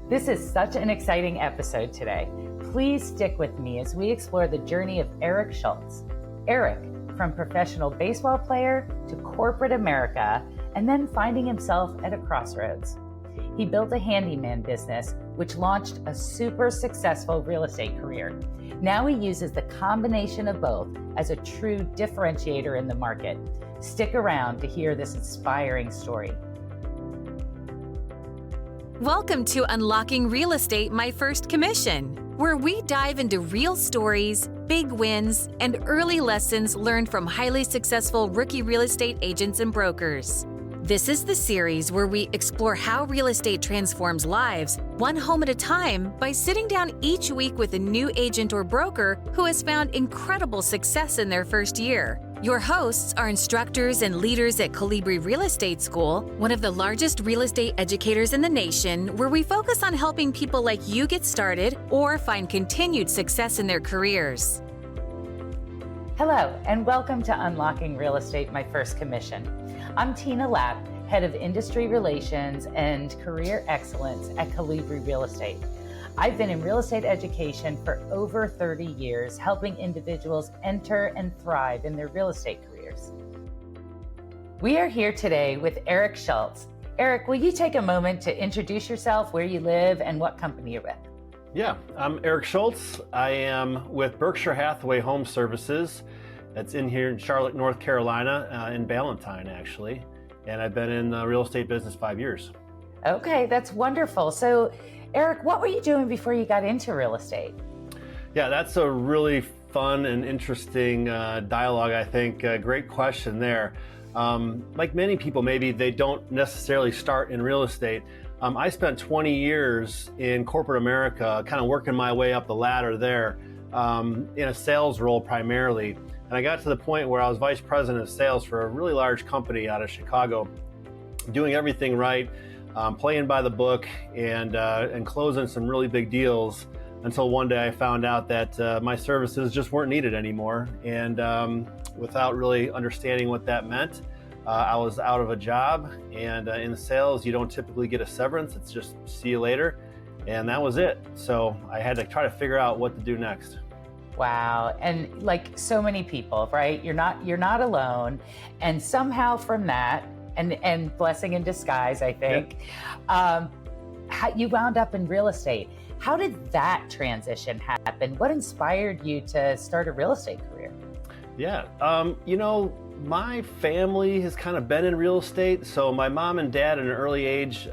This is such an exciting episode today. Please stick with me as we explore the journey of Eric Schultz. Eric, from professional baseball player to corporate America, and then finding himself at a crossroads. He built a handyman business, which launched a super successful real estate career. Now he uses the combination of both as a true differentiator in the market. Stick around to hear this inspiring story. Welcome to Unlocking Real Estate, My First Commission, where we dive into real stories, big wins, and early lessons learned from highly successful rookie real estate agents and brokers. This is the series where we explore how real estate transforms lives, one home at a time, by sitting down each week with a new agent or broker who has found incredible success in their first year. Your hosts are instructors and leaders at Colibri Real Estate School, one of the largest real estate educators in the nation, where we focus on helping people like you get started or find continued success in their careers. Hello, and welcome to Unlocking Real Estate, My First Commission. I'm Tina Lapp, Head of Industry Relations and Career Excellence at Colibri Real Estate. I've been in real estate education for over 30 years, helping individuals enter and thrive in their real estate careers. We are here today with Eric Schultz. Eric, will you take a moment to introduce yourself, where you live, and what company you're with? Yeah, I'm Eric Schultz. I am with Berkshire Hathaway HomeServices. That's in here in Charlotte, North Carolina, in Ballantyne, actually. And I've been in the real estate business 5 years. Okay, that's wonderful. So, Eric, what were you doing before you got into real estate? Yeah, that's a really fun and interesting dialogue, I think. Great question there. Like many people, maybe they don't necessarily start in real estate. I spent 20 years in corporate America, kind of working my way up the ladder there in a sales role primarily. And I got to the point where I was vice president of sales for a really large company out of Chicago, doing everything right, playing by the book, and closing some really big deals until one day I found out that my services just weren't needed anymore. And without really understanding what that meant, I was out of a job. And in sales, you don't typically get a severance. It's just see you later. And that was it. So I had to try to figure out what to do next. Wow. And like so many people, right? You're not alone. And somehow from that, and blessing in disguise, I think, how you wound up in real estate. How did that transition happen? What inspired you to start a real estate career? Yeah, my family has kind of been in real estate. So my mom and dad at an early age,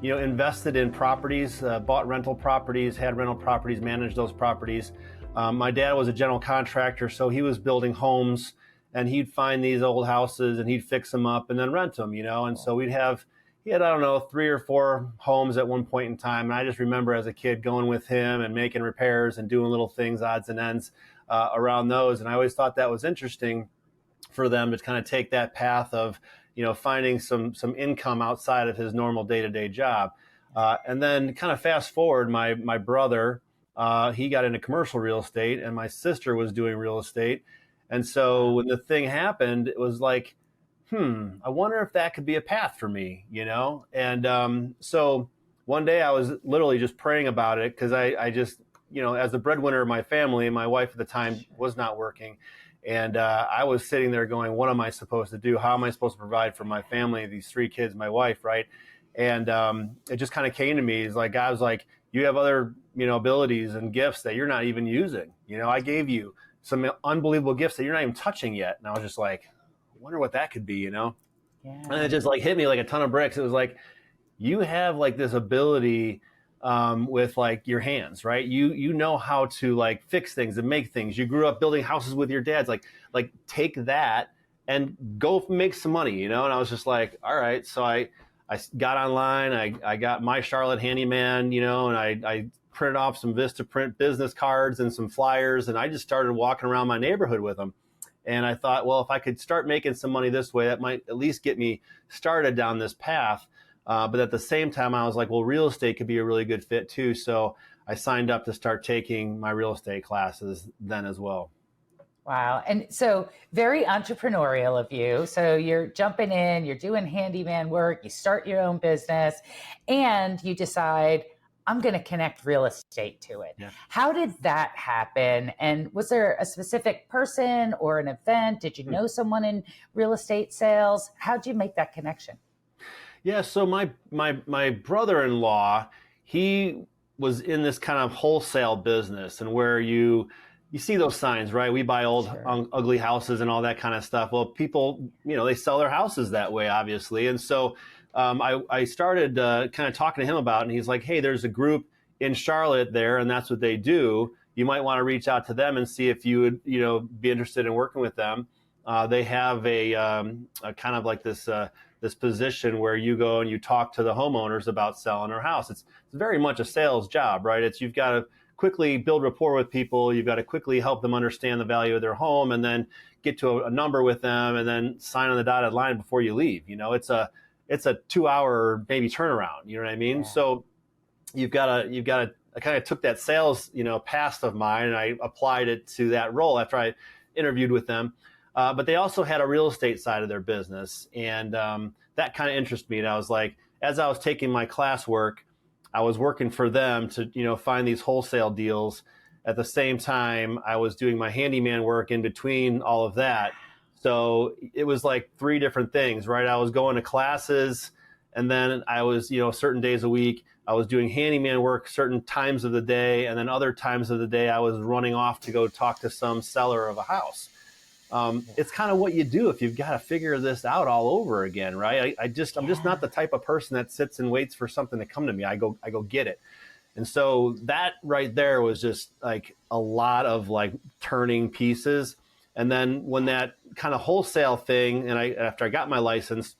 invested in properties, bought rental properties, had rental properties, managed those properties. My dad was a general contractor, so he was building homes, and he'd find these old houses and he'd fix them up and then rent them, And so he had, 3 or 4 homes at one point in time. And I just remember as a kid going with him and making repairs and doing little things, odds and ends around those. And I always thought that was interesting for them to kind of take that path of, finding some income outside of his normal day-to-day job. And then kind of fast forward, my brother, he got into commercial real estate, and my sister was doing real estate. And so when the thing happened, it was like, I wonder if that could be a path for me, And so one day I was literally just praying about it because I just, as the breadwinner of my family, my wife at the time was not working. And I was sitting there going, what am I supposed to do? How am I supposed to provide for my family, these 3 kids, my wife, right? And it just kind of came to me. It's like, God was like, you have other, abilities and gifts that you're not even using. I gave you some unbelievable gifts that you're not even touching yet. And I was just like, I wonder what that could be, Yeah. And it just like hit me like a ton of bricks. It was like, you have like this ability with like your hands, right? You know how to like fix things and make things. You grew up building houses with your dads. Like take that and go make some money, And I was just like, all right. So I got online. I got my Charlotte handyman, and I printed off some Vistaprint business cards and some flyers, and I just started walking around my neighborhood with them. And I thought, well, if I could start making some money this way, that might at least get me started down this path. But at the same time, I was like, well, real estate could be a really good fit too. So I signed up to start taking my real estate classes then as well. Wow. And so very entrepreneurial of you. So you're jumping in, you're doing handyman work, you start your own business, and you decide, I'm going to connect real estate to it. Yeah. How did that happen? And was there a specific person or an event? Did you know someone in real estate sales? How'd you make that connection? Yeah, so my brother-in-law, he was in this kind of wholesale business, and where you see those signs, right? We buy old, ugly houses and all that kind of stuff. Well, people, they sell their houses that way, obviously. And so I started kind of talking to him about it, and he's like, hey, there's a group in Charlotte there, and that's what they do. You might want to reach out to them and see if you would, be interested in working with them. They have a kind of like this position where you go and you talk to the homeowners about selling their house. It's very much a sales job, right? You've got to quickly build rapport with people. You've got to quickly help them understand the value of their home, and then get to a number with them, and then sign on the dotted line before you leave. It's a 2-hour maybe turnaround. You know what I mean? Yeah. So you've got to. I kind of took that sales past of mine, and I applied it to that role after I interviewed with them. But they also had a real estate side of their business, and that kind of interested me. And I was like, as I was taking my classwork, I was working for them to find these wholesale deals. At the same time, I was doing my handyman work in between all of that. So it was like 3 different things, right? I was going to classes, and then I was certain days a week I was doing handyman work certain times of the day, and then other times of the day I was running off to go talk to some seller of a house. It's kind of what you do if you've got to figure this out all over again, right? I'm just not the type of person that sits and waits for something to come to me. I go get it. And so that right there was just like a lot of like turning pieces. And then when that kind of wholesale thing, and after I got my license,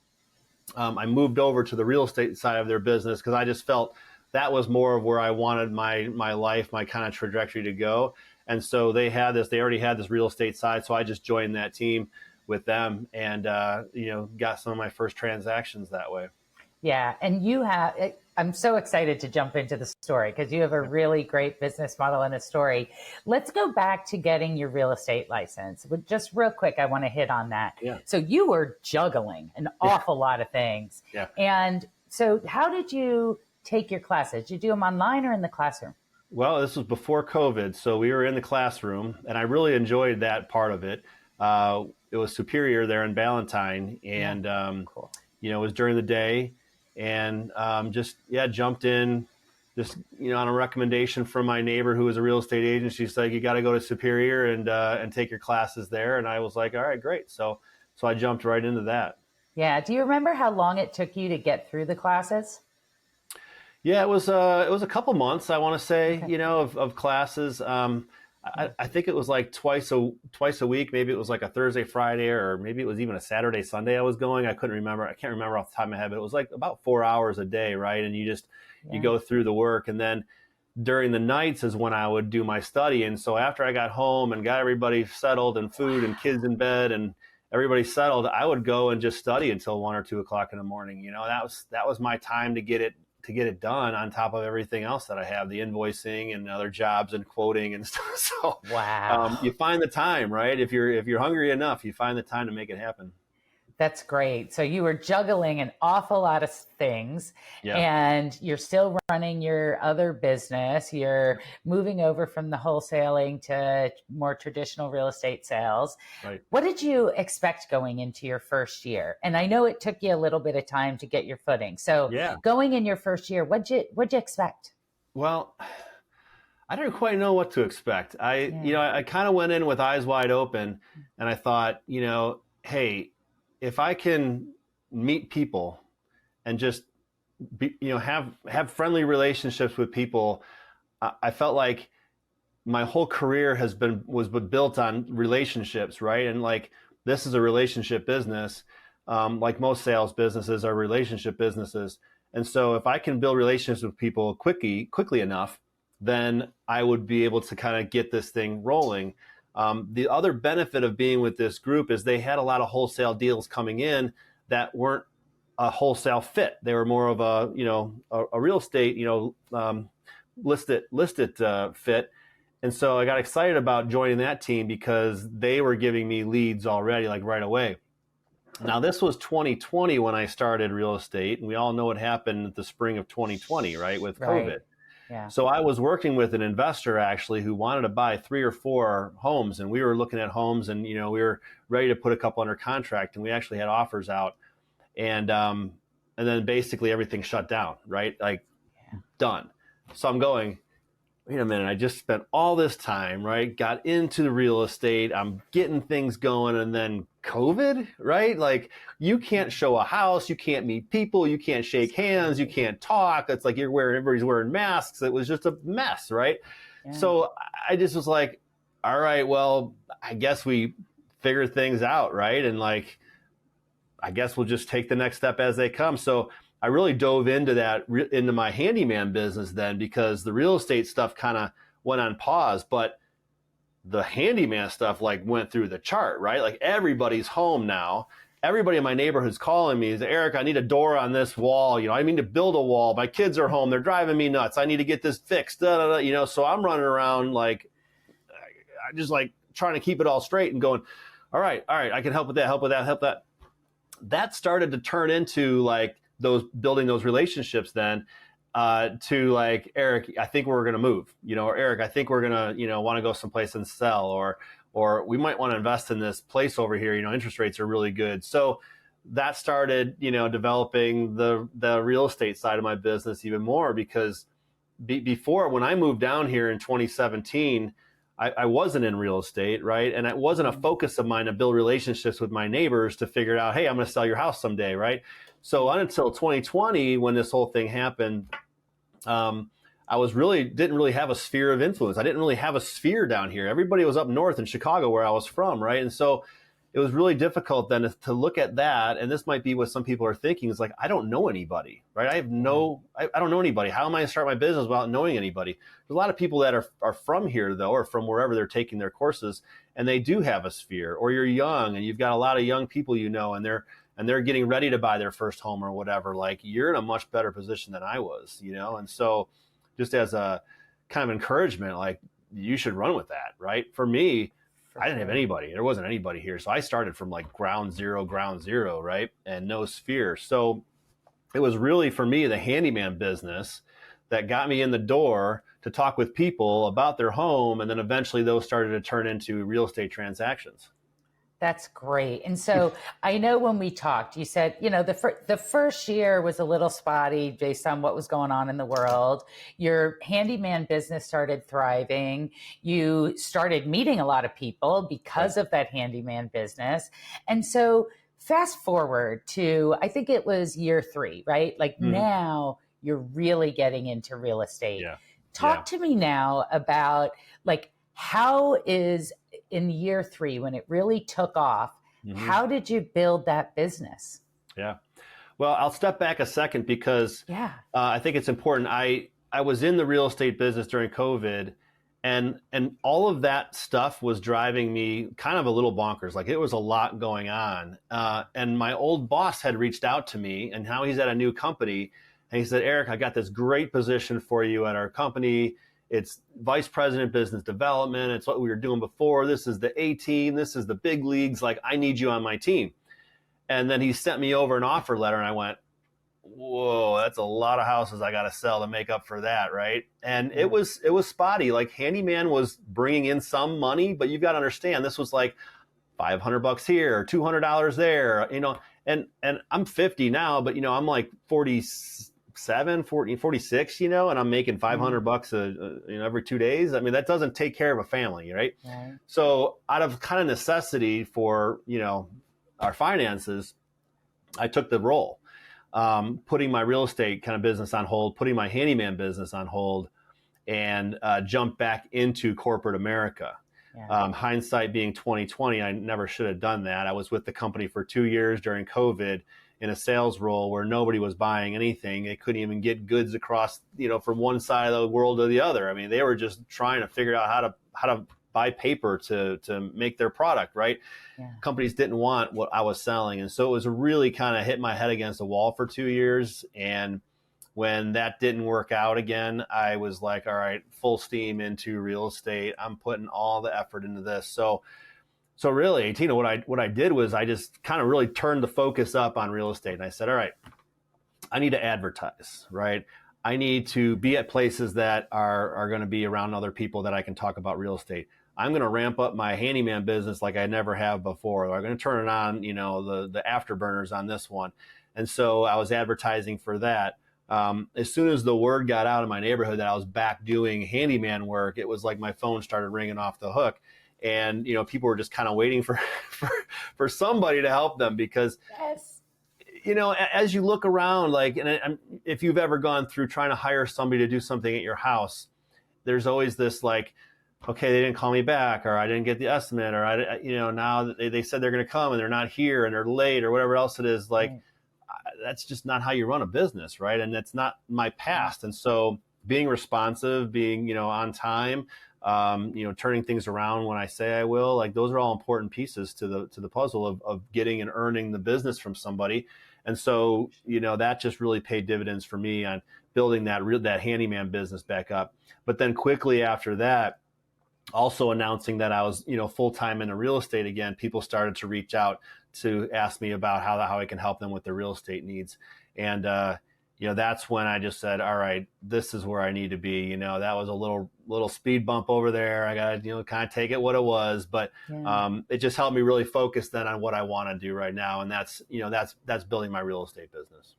I moved over to the real estate side of their business, because I just felt that was more of where I wanted my life, my kind of trajectory to go. And so they already had this real estate side. So I just joined that team with them, and, got some of my first transactions that way. Yeah. And I'm so excited to jump into the story, because you have a really great business model and a story. Let's go back to getting your real estate license. But just real quick, I want to hit on that. Yeah. So you were juggling an awful lot of things. Yeah. And so how did you take your classes? Did you do them online or in the classroom? Well, this was before COVID, so we were in the classroom, and I really enjoyed that part of it. It was Superior there in Ballantyne, and Cool. It was during the day, and jumped in, just on a recommendation from my neighbor who was a real estate agent. She's like, you got to go to Superior and take your classes there, and I was like, all right, great. So I jumped right into that. Yeah. Do you remember how long it took you to get through the classes? Yeah, it was a couple months, I want to say, Okay. Of classes. I think it was like twice a week. Maybe it was like a Thursday, Friday, or maybe it was even a Saturday, Sunday I was going. I couldn't remember. I can't remember off the top of my head, but it was like about 4 hours a day, right? And you go through the work. And then during the nights is when I would do my study. And so after I got home and got everybody settled and food and kids in bed and everybody settled, I would go and just study until 1 or 2 o'clock in the morning. That was my time to get it done, on top of everything else that I have, the invoicing and other jobs and quoting and stuff. So wow. You find the time, right? If you're hungry enough, you find the time to make it happen. That's great. So you were juggling an awful lot of things, Yeah. and you're still running your other business. You're moving over from the wholesaling to more traditional real estate sales. Right. What did you expect going into your first year? And I know it took you a little bit of time to get your footing. So going in your first year, what'd you expect? Well, I didn't quite know what to expect. I kind of went in with eyes wide open, and I thought, hey, if I can meet people and just have friendly relationships with people, I felt like my whole career was built on relationships, right? And like, this is a relationship business, like most sales businesses are relationship businesses. And so if I can build relationships with people quickly enough, then I would be able to kind of get this thing rolling. The other benefit of being with this group is they had a lot of wholesale deals coming in that weren't a wholesale fit. They were more of a real estate, listed fit. And so I got excited about joining that team because they were giving me leads already, like right away. Now, this was 2020 when I started real estate, and we all know what happened at the spring of 2020, right, with COVID. Yeah. So I was working with an investor actually who wanted to buy 3 or 4 homes, and we were looking at homes, and we were ready to put a couple under contract, and we actually had offers out, and then basically everything shut down, right? Like done. So I'm going, wait a minute, I just spent all this time, right? Got into the real estate, I'm getting things going, and then COVID, right? Like you can't show a house, you can't meet people, you can't shake hands, you can't talk. It's like everybody's wearing masks. It was just a mess, right? Yeah. So I just was like, all right, well, I guess we figure things out, right? And like, I guess we'll just take the next step as they come. So I really dove into my handyman business then, because the real estate stuff kind of went on pause, but the handyman stuff like went through the chart, right? Like everybody's home now. Everybody in my neighborhood's calling me. Eric, I need a door on this wall. I need to build a wall. My kids are home. They're driving me nuts. I need to get this fixed. So I'm running around like, I just like trying to keep it all straight and going, all right, I can help with that. That started to turn into like building those relationships then, to like, Eric, I think we're going to move, or Eric, I think we're going to, want to go someplace and sell, or we might want to invest in this place over here. Interest rates are really good. So that started, developing the real estate side of my business even more, because before, when I moved down here in 2017, I wasn't in real estate, right? And it wasn't a focus of mine to build relationships with my neighbors to figure out, hey, I'm going to sell your house someday, right? So until 2020, when this whole thing happened, I didn't really have a sphere of influence. I didn't really have a sphere down here. Everybody was up north in Chicago, where I was from, right? And so it was really difficult then to look at that. And this might be what some people are thinking, is like, I don't know anybody, right? I don't know anybody. How am I going to start my business without knowing anybody? There's a lot of people that are from here though, or from wherever they're taking their courses, and they do have a sphere. Or you're young and you've got a lot of young people, and they're getting ready to buy their first home or whatever. Like, you're in a much better position than I was, And so just as a kind of encouragement, like, you should run with that, right? For me, I didn't have anybody. There wasn't anybody here. So I started from like ground zero, right? And no sphere. So it was really, for me, the handyman business that got me in the door to talk with people about their home. And then eventually those started to turn into real estate transactions. That's great. And so I know when we talked, you said, the first year was a little spotty based on what was going on in the world. Your handyman business started thriving. You started meeting a lot of people because of that handyman business. And so fast forward to, I think it was year 3, right? Like now you're really getting into real estate. Yeah. Talk to me now about like, how is in year 3, when it really took off, how did you build that business? Yeah. Well, I'll step back a second, because I think it's important. I was in the real estate business during COVID, and all of that stuff was driving me kind of a little bonkers. Like, it was a lot going on. And my old boss had reached out to me, and now he's at a new company. And he said, Eric, I got this great position for you at our company. It's vice president business development. It's what we were doing before. This is the A team. This is the big leagues. Like, I need you on my team. And then he sent me over an offer letter, and I went, whoa, that's a lot of houses I got to sell to make up for that, right? And it was spotty. Like, handyman was bringing in some money, but you've got to understand, this was like $500 here, $200 there, and I'm 50 now, but I'm like 46, and I'm making $500 every 2 days. I mean, that doesn't take care of a family, right? So out of kind of necessity for, our finances, I took the role, putting my real estate kind of business on hold, putting my handyman business on hold, and jumped back into corporate America. Hindsight being 2020, I never should have done that. I was with the company for 2 years during COVID, in a sales role where nobody was buying anything. They couldn't even get goods across, from one side of the world to the other. I mean, they were just trying to figure out how to buy paper to make their product, right? Companies didn't want what I was selling. And so it was really kind of hit my head against the wall for 2 years. And when that didn't work out again, I was like, all right, full steam into real estate. I'm putting all the effort into this. So really, Tina, what I did was I just kind of really turned the focus up on real estate. And I said, all right, I need to advertise, right? I need to be at places that are going to be around other people that I can talk about real estate. I'm going to ramp up my handyman business like I never have before. I'm going to turn it on, the afterburners on this one. And so I was advertising for that. As soon as the word got out in my neighborhood that I was back doing handyman work, it was like my phone started ringing off the hook. And, people were just kind of waiting for somebody to help them because, Yes. As you look around, if you've ever gone through trying to hire somebody to do something at your house, there's always this okay, they didn't call me back, or I didn't get the estimate, or now they said they're going to come and they're not here and they're late or whatever else it is. That's just not how you run a business, right? And that's not my past. And so being responsive, being, on time, turning things around when I say I will, those are all important pieces to the puzzle of getting and earning the business from somebody. And so, that just really paid dividends for me on building that handyman business back up. But then quickly after that, also announcing that I was, full-time into real estate again, people started to reach out to ask me about how I can help them with their real estate needs. And, that's when I just said, all right, this is where I need to be. That was a little speed bump over there. I got to, kind of take it what it was, but it just helped me really focus then on what I want to do right now. And that's building my real estate business.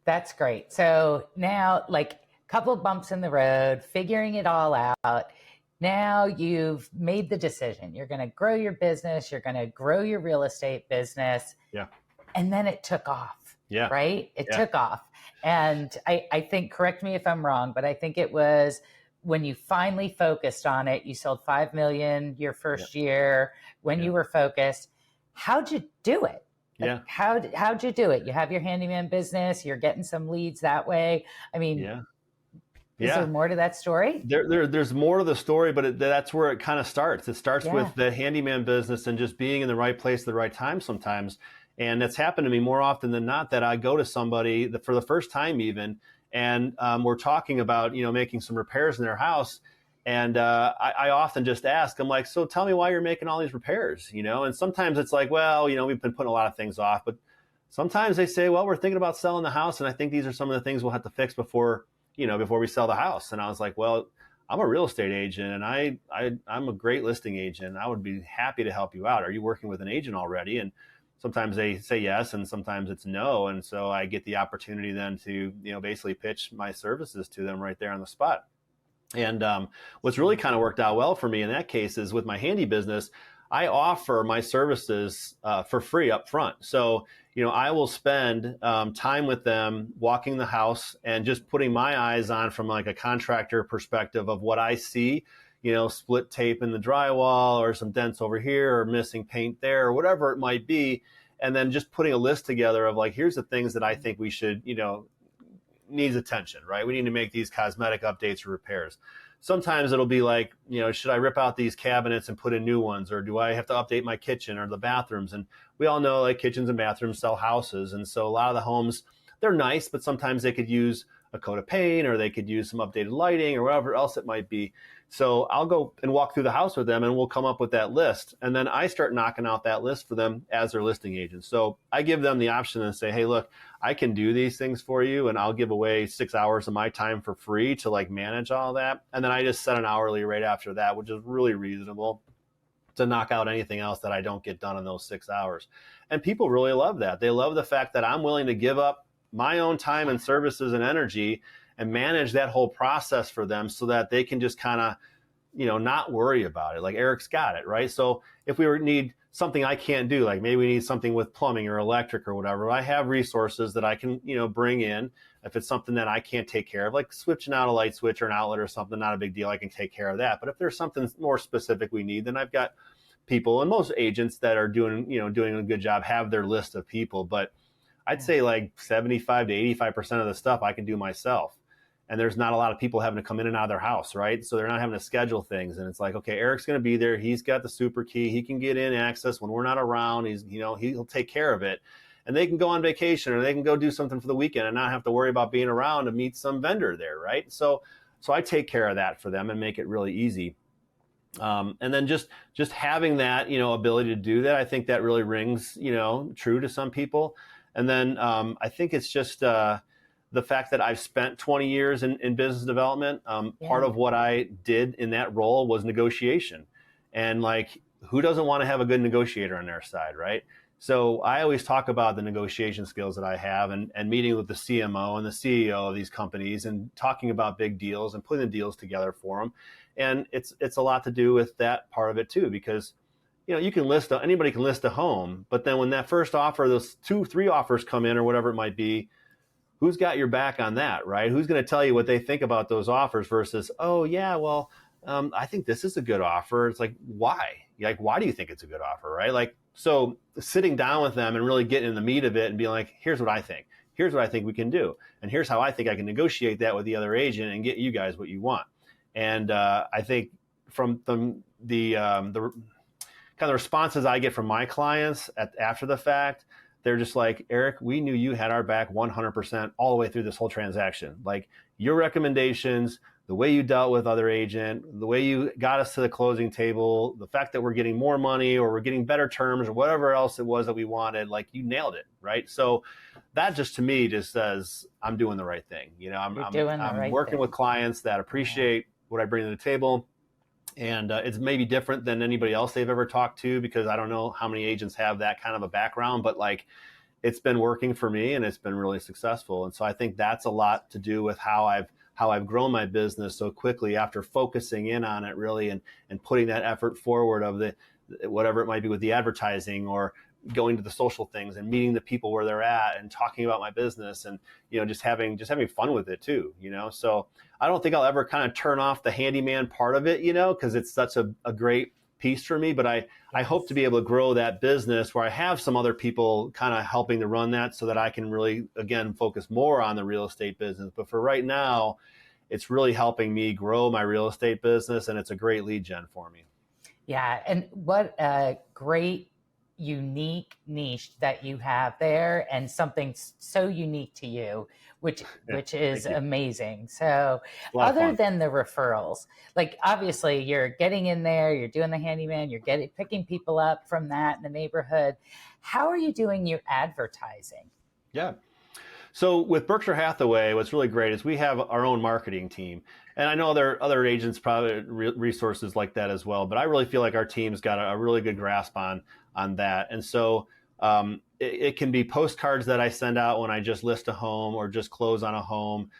That's great. So now, couple bumps in the road, figuring it all out. Now you've made the decision. You're going to grow your business. You're going to grow your real estate business. Yeah. And then it took off. Yeah. Right? It took off. And I think, correct me if I'm wrong, but I think it was when you finally focused on it, you sold 5 million your first year when you were focused. How'd you do it? Yeah. How'd you do it? You have your handyman business. You're getting some leads that way. I mean, is there more to that story? There's more to the story, but that's where it kind of starts. It starts with the handyman business and just being in the right place at the right time sometimes. And it's happened to me more often than not that I go to somebody for the first time even, and we're talking about, making some repairs in their house. And I often just ask, I'm like, so tell me why you're making all these repairs, And sometimes it's like, well, we've been putting a lot of things off. But sometimes they say, well, we're thinking about selling the house, and I think these are some of the things we'll have to fix before we sell the house. And I was like, well, I'm a real estate agent, and I'm a great listing agent. I would be happy to help you out. Are you working with an agent already? And sometimes they say yes, and sometimes it's no. And so I get the opportunity then to, basically pitch my services to them right there on the spot. And what's really kind of worked out well for me in that case is with my handy business, I offer my services for free up front. So, I will spend time with them walking the house and just putting my eyes on from a contractor perspective of what I see, split tape in the drywall or some dents over here or missing paint there or whatever it might be. And then just putting a list together of here's the things that I think we should, needs attention, right? We need to make these cosmetic updates or repairs. Sometimes it'll be should I rip out these cabinets and put in new ones? Or do I have to update my kitchen or the bathrooms? And we all know kitchens and bathrooms sell houses. And so a lot of the homes, they're nice, but sometimes they could use a coat of paint or they could use some updated lighting or whatever else it might be. So I'll go and walk through the house with them and we'll come up with that list. And then I start knocking out that list for them as their listing agent. So I give them the option and say, hey, look, I can do these things for you and I'll give away 6 hours of my time for free to manage all that. And then I just set an hourly rate after that, which is really reasonable to knock out anything else that I don't get done in those 6 hours. And people really love that. They love the fact that I'm willing to give up my own time and services and energy and manage that whole process for them so that they can just kind of, not worry about it. Eric's got it, right? So if we need something I can't do, maybe we need something with plumbing or electric or whatever, I have resources that I can, bring in. If it's something that I can't take care of, switching out a light switch or an outlet or something, not a big deal. I can take care of that. But if there's something more specific we need, then I've got people, and most agents that are doing a good job have their list of people. But I'd say 75 to 85% of the stuff I can do myself. And there's not a lot of people having to come in and out of their house, right? So they're not having to schedule things. And it's okay, Eric's going to be there. He's got the super key. He can get in access when we're not around. He'll take care of it. And they can go on vacation or they can go do something for the weekend and not have to worry about being around to meet some vendor there, right? So I take care of that for them and make it really easy. And then just having that, ability to do that, I think that really rings, true to some people. And then I think it's just the fact that I've spent 20 years in business development. Part of what I did in that role was negotiation. And like, who doesn't want to have a good negotiator on their side, right? So I always talk about the negotiation skills that I have, and meeting with the CMO and the CEO of these companies and talking about big deals and putting the deals together for them. And it's a lot to do with that part of it too, because you can anybody can list a home, but then when that first offer, those 2-3 offers come in or whatever it might be, who's got your back on that, right? Who's going to tell you what they think about those offers versus, oh yeah, well, I think this is a good offer. It's like, why? Like, why do you think it's a good offer, right? Like, so sitting down with them and really getting in the meat of it and being like, here's what I think. Here's what I think we can do. And here's how I think I can negotiate that with the other agent and get you guys what you want. And I think from the kind of responses I get from my clients after the fact, they're just like, Eric, we knew you had our back 100% all the way through this whole transaction. Like, your recommendations, the way you dealt with other agent, the way you got us to the closing table, the fact that we're getting more money or we're getting better terms or whatever else it was that we wanted, like, you nailed it, right? So that just to me just says I'm doing the right thing. I'm working with clients that appreciate what I bring to the table. And it's maybe different than anybody else they've ever talked to, because I don't know how many agents have that kind of a background, but like, it's been working for me and it's been really successful. And so I think that's a lot to do with how I've grown my business so quickly after focusing in on it really and putting that effort forward of the whatever it might be with the advertising or going to the social things and meeting the people where they're at and talking about my business and just having fun with it too. So I don't think I'll ever kind of turn off the handyman part of it, because it's such a great piece for me. But I hope to be able to grow that business where I have some other people kind of helping to run that so that I can really, again, focus more on the real estate business. But for right now, it's really helping me grow my real estate business, and it's a great lead gen for me. Yeah. And what a great unique niche that you have there, and something so unique to you, which is amazing. So other than the referrals, like obviously you're getting in there, you're doing the handyman, you're picking people up from that in the neighborhood. How are you doing your advertising? Yeah. So with Berkshire Hathaway, what's really great is we have our own marketing team. And I know there are other agents, probably resources like that as well, but I really feel like our team's got a really good grasp on that. And so it can be postcards that I send out when I just list a home or just close on a home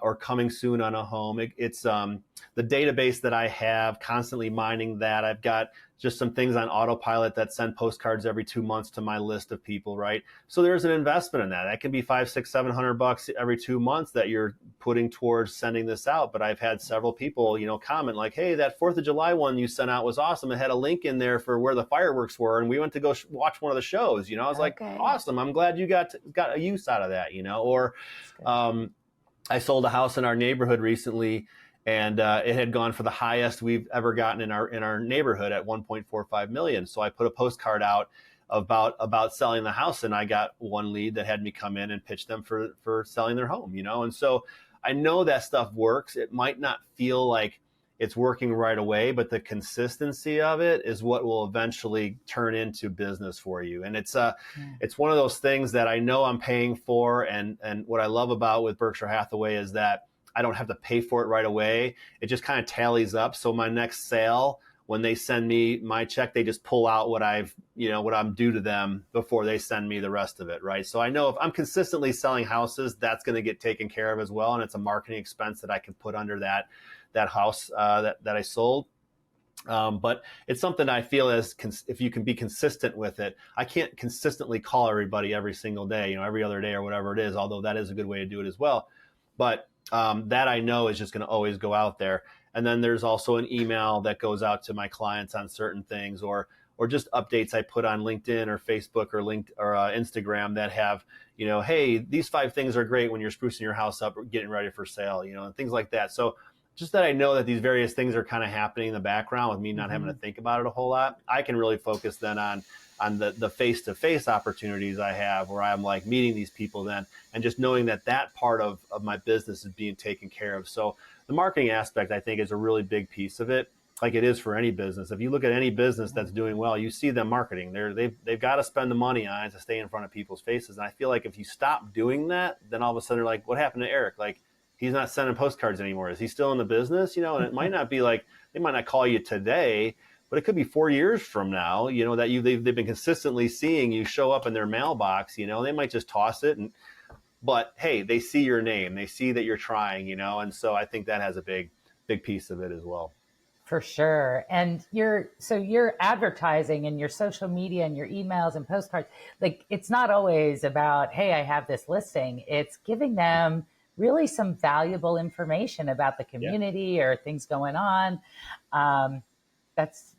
or coming soon on a home. It's the database that I have, constantly mining that. I've got just some things on autopilot that send postcards every 2 months to my list of people, right? So there's an investment in that. That can be $500, $600, $700 every 2 months that you're putting towards sending this out. But I've had several people, comment like, hey, that 4th of July one you sent out was awesome. It had a link in there for where the fireworks were, and we went to go watch one of the shows. I was like, awesome. I'm glad you got a use out of that, Or I sold a house in our neighborhood recently, and it had gone for the highest we've ever gotten in our neighborhood at 1.45 million. So I put a postcard out about selling the house, and I got one lead that had me come in and pitch them for selling their home, And so I know that stuff works. It might not feel like it's working right away, but the consistency of it is what will eventually turn into business for you. And it's one of those things that I know I'm paying for. And what I love about with Berkshire Hathaway is that I don't have to pay for it right away. It just kind of tallies up. So my next sale, when they send me my check, they just pull out what I'm due to them before they send me the rest of it, right? So I know if I'm consistently selling houses, that's going to get taken care of as well. And it's a marketing expense that I can put under that house that I sold. But it's something I feel if you can be consistent with it. I can't consistently call everybody every single day, every other day or whatever it is, although that is a good way to do it as well. But that I know is just going to always go out there. And then there's also an email that goes out to my clients on certain things, or just updates I put on LinkedIn or Facebook or Instagram that have, hey, these 5 things are great when you're sprucing your house up or getting ready for sale, and things like that. So just that I know that these various things are kind of happening in the background with me not having to think about it a whole lot. I can really focus then on the face-to-face opportunities I have, where I'm like meeting these people then, and just knowing that part of my business is being taken care of. So the marketing aspect, I think, is a really big piece of it. like it is for any business. If you look at any business that's doing well, you see them marketing. They've got to spend the money on it to stay in front of people's faces. And I feel like if you stop doing that, then all of a sudden they're like, what happened to Eric? Like, he's not sending postcards anymore. Is he still in the business? You know, and it might not be like, they might not call you today, but it could be 4 years from now, you know, that they've been consistently seeing you show up in their mailbox, you know, they might just toss it. But hey, they see your name, they see that you're trying, you know, and so I think that has a big piece of it as well. For sure. And your advertising and your social media and your emails and postcards, like it's not always about, hey, I have this listing. It's giving them really some valuable information about the community or things going on. That's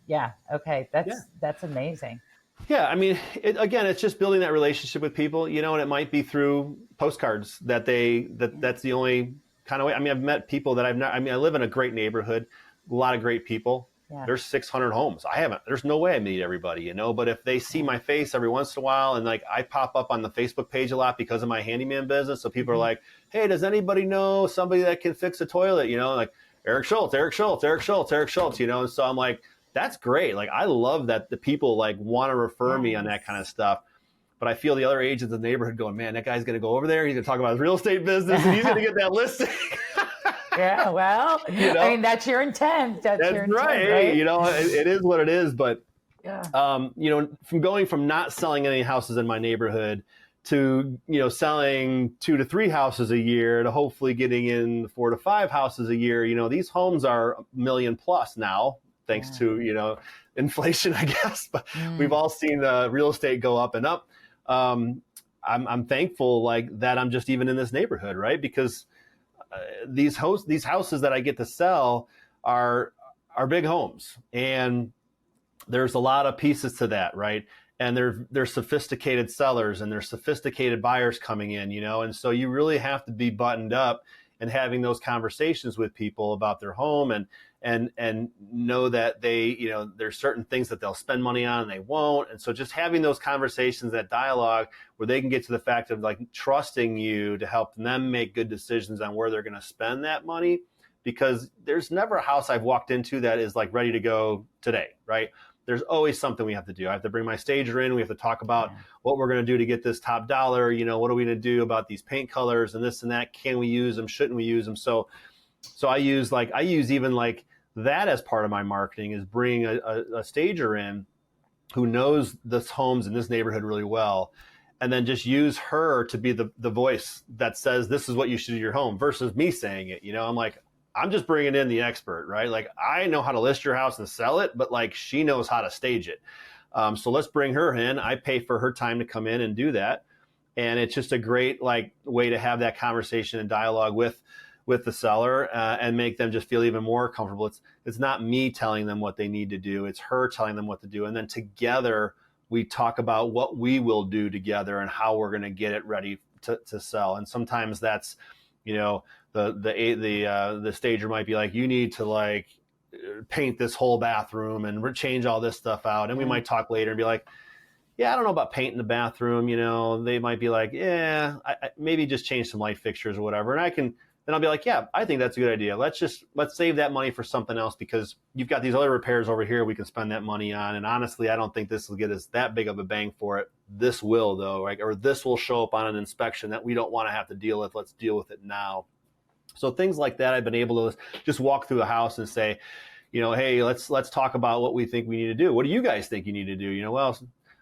amazing. Yeah, I mean, it's just building that relationship with people, you know, and it might be through postcards that's the only kind of way. I mean, I've met people that I live in a great neighborhood, a lot of great people. Yeah. There's 600 homes. There's no way I meet everybody, you know, but if they see my face every once in a while, and like I pop up on the Facebook page a lot because of my handyman business. So people are like, hey, does anybody know somebody that can fix a toilet? You know, like Eric Schultz, you know? And so I'm like, that's great. Like, I love that the people like want to refer me on that kind of stuff. But I feel the other agents in the neighborhood going, man, that guy's going to go over there. He's going to talk about his real estate business and he's going to get that listing. Yeah, well, you know? I mean, that's your intent. That's your intent, right? You know, it is what it is. But, you know, from not selling any houses in my neighborhood to, you know, selling 2 to 3 houses a year to hopefully getting in 4 to 5 houses a year, you know, these homes are $1 million plus now, thanks to, you know, inflation, I guess. But we've all seen real estate go up and up. I'm thankful like that I'm just even in this neighborhood, right? Because these houses that I get to sell are big homes, and there's a lot of pieces to that, right? And they're sophisticated sellers and they're sophisticated buyers coming in, you know, and so you really have to be buttoned up and having those conversations with people about their home and know that they, you know, there's certain things that they'll spend money on and they won't. And so just having those conversations, that dialogue where they can get to the fact of like trusting you to help them make good decisions on where they're going to spend that money, because there's never a house I've walked into that is like ready to go today, right? There's always something we have to do. I have to bring my stager in. We have to talk about what we're going to do to get this top dollar. You know, what are we going to do about these paint colors and this and that? Can we use them? Shouldn't we use them? So I use even like that as part of my marketing, is bringing a stager in who knows this homes in this neighborhood really well, and then just use her to be the voice that says, this is what you should do to your home, versus me saying it. You know, I'm just bringing in the expert, right? Like, I know how to list your house and sell it, but like she knows how to stage it. So let's bring her in. I pay for her time to come in and do that. And it's just a great like way to have that conversation and dialogue with the seller and make them just feel even more comfortable. It's not me telling them what they need to do. It's her telling them what to do. And then together we talk about what we will do together and how we're going to get it ready to sell. And sometimes that's, you know, the stager might be like, you need to like paint this whole bathroom and change all this stuff out. And we might talk later and be like, yeah, I don't know about painting the bathroom. You know, they might be like, yeah, I maybe just change some light fixtures or whatever. And then I'll be like, yeah, I think that's a good idea. Let's save that money for something else, because you've got these other repairs over here we can spend that money on. And honestly, I don't think this will get us that big of a bang for it. This will though, right? Or this will show up on an inspection that we don't want to have to deal with. Let's deal with it now. So things like that, I've been able to just walk through a house and say, you know, hey, let's talk about what we think we need to do. What do you guys think you need to do? You know, well,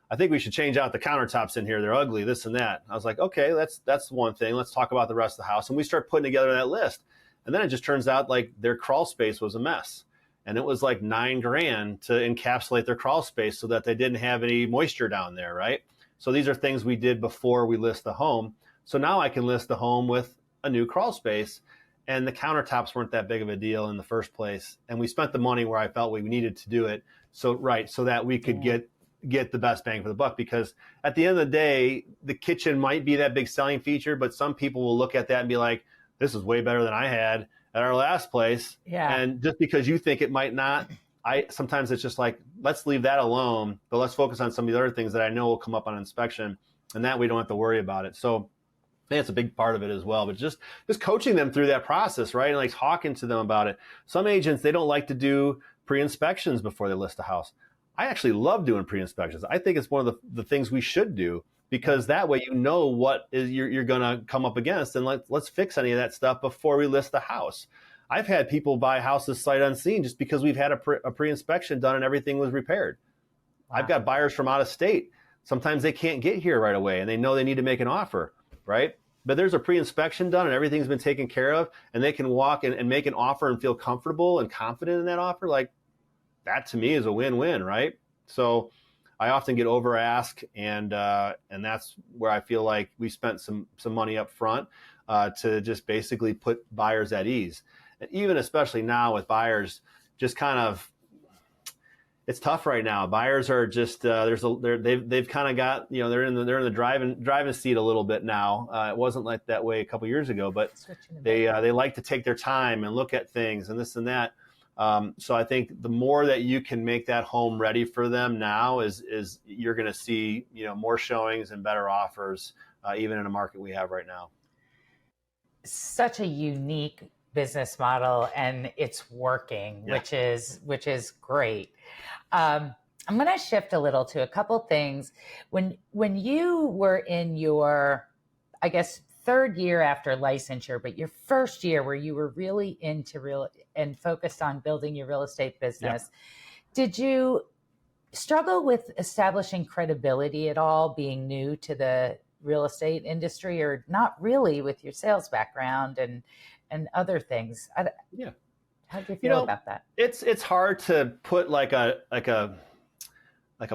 I think we should change out the countertops in here. They're ugly, this and that. I was like, okay, that's one thing. Let's talk about the rest of the house. And we start putting together that list. And then it just turns out like their crawl space was a mess. And it was like $9,000 to encapsulate their crawl space so that they didn't have any moisture down there, right? So these are things we did before we list the home. So now I can list the home with a new crawl space, and the countertops weren't that big of a deal in the first place. And we spent the money where I felt we needed to do it. So that we could get the best bang for the buck, because at the end of the day, the kitchen might be that big selling feature, but some people will look at that and be like, this is way better than I had at our last place. Yeah. And just because you think it might not, sometimes it's just like, let's leave that alone, but let's focus on some of the other things that I know will come up on inspection, and that we don't have to worry about it. So I think it's a big part of it as well, but just coaching them through that process, right? And like talking to them about it. Some agents, they don't like to do pre-inspections before they list a house. I actually love doing pre-inspections. I think it's one of the things we should do, because that way you know what is you're going to come up against, and let's fix any of that stuff before we list the house. I've had people buy houses sight unseen just because we've had a pre-inspection done and everything was repaired. Wow. I've got buyers from out of state. Sometimes they can't get here right away and they know they need to make an offer, right? But there's a pre-inspection done and everything's been taken care of, and they can walk and make an offer and feel comfortable and confident in that offer. Like, that to me is a win-win, right? So I often get over asked, and that's where I feel like we spent some money up front to just basically put buyers at ease. And even especially now with buyers, just kind of, it's tough right now. Buyers are just they've kind of got, they're in the driving seat a little bit now. It wasn't like that way a couple years ago, but they like to take their time and look at things and this and that. So I think the more that you can make that home ready for them now is you're going to see, more showings and better offers, even in a market we have right now. Such a unique business model, and it's working, yeah. which is great. I'm going to shift a little to a couple things. When you were in your, I guess, third year after licensure, but your first year where you were really into real and focused on building your real estate business, yeah. Did you struggle with establishing credibility at all, being new to the real estate industry, or not really with your sales background and other things? Yeah. How do you feel about that? It's hard to put like a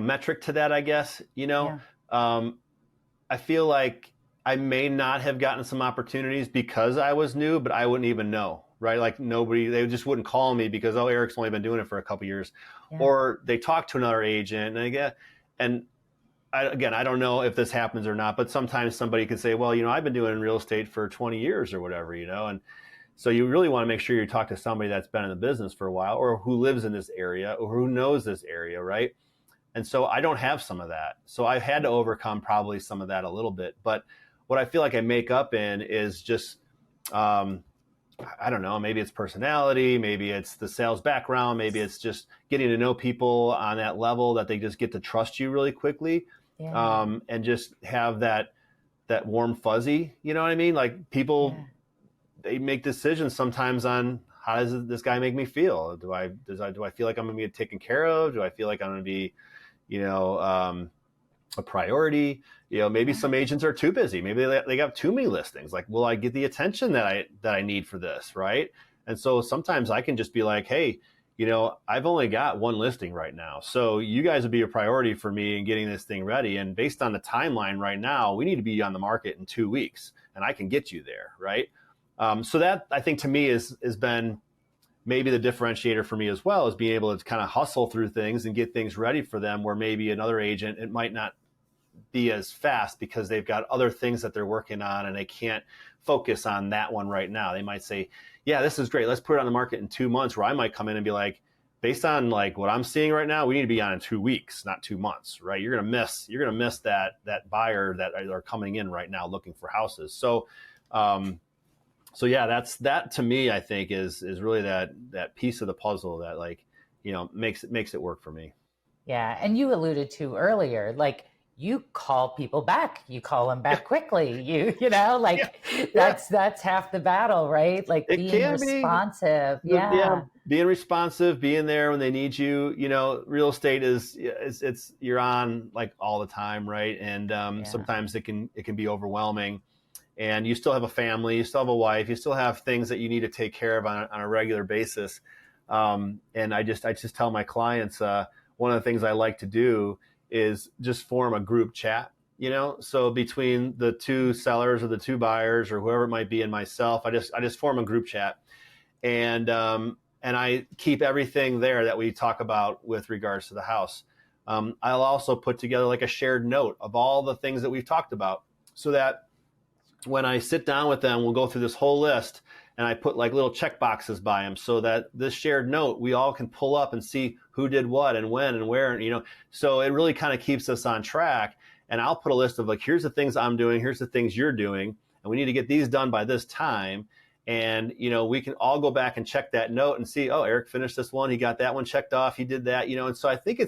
metric to that, I guess. Yeah. I feel like I may not have gotten some opportunities because I was new, but I wouldn't even know, right? Like they just wouldn't call me because, oh, Eric's only been doing it for a couple years, yeah. Or they talk to another agent, and I don't know if this happens or not, but sometimes somebody could say, well, I've been doing real estate for 20 years or whatever, and so you really want to make sure you talk to somebody that's been in the business for a while, or who lives in this area, or who knows this area, right? And so I don't have some of that. So I've had to overcome probably some of that a little bit. But what I feel like I make up in is just, I don't know, maybe it's personality, maybe it's the sales background, maybe it's just getting to know people on that level that they just get to trust you really quickly, yeah. And just have that warm fuzzy, you know what I mean? Like people... Yeah. They make decisions sometimes on how does this guy make me feel? Do I feel like I'm going to be taken care of? Do I feel like I'm going to be, a priority? Maybe some agents are too busy. Maybe they got too many listings. Like, will I get the attention that I need for this, right? And so sometimes I can just be like, hey, I've only got one listing right now, so you guys would be a priority for me in getting this thing ready. And based on the timeline right now, we need to be on the market in 2 weeks, and I can get you there, right? So that, I think, to me has been maybe the differentiator for me as well, is being able to kind of hustle through things and get things ready for them, where maybe another agent, it might not be as fast because they've got other things that they're working on and they can't focus on that one right now. They might say, yeah, this is great, let's put it on the market in 2 months, where I might come in and be like, based on like what I'm seeing right now, we need to be on in 2 weeks, not 2 months, right? You're gonna miss that buyer that are coming in right now looking for houses. So yeah, that to me, I think is really that piece of the puzzle that makes it work for me. Yeah, and you alluded to earlier, like you call people back, you call them back quickly. That's half the battle, right? Like being responsive. Yeah, being responsive, being there when they need you. Real estate is you're on like all the time, right? And sometimes it can be overwhelming. And you still have a family, you still have a wife, you still have things that you need to take care of on a regular basis. And I just tell my clients, one of the things I like to do is just form a group chat, so between the two sellers or the two buyers or whoever it might be and myself, I just form a group chat, and I keep everything there that we talk about with regards to the house. I'll also put together like a shared note of all the things that we've talked about, so that when I sit down with them, we'll go through this whole list, and I put like little check boxes by them, so that this shared note, we all can pull up and see who did what and when and where, so it really kind of keeps us on track. And I'll put a list of like, here's the things I'm doing, here's the things you're doing, and we need to get these done by this time. And, we can all go back and check that note and see, oh, Eric finished this one. He got that one checked off. He did that, and so I think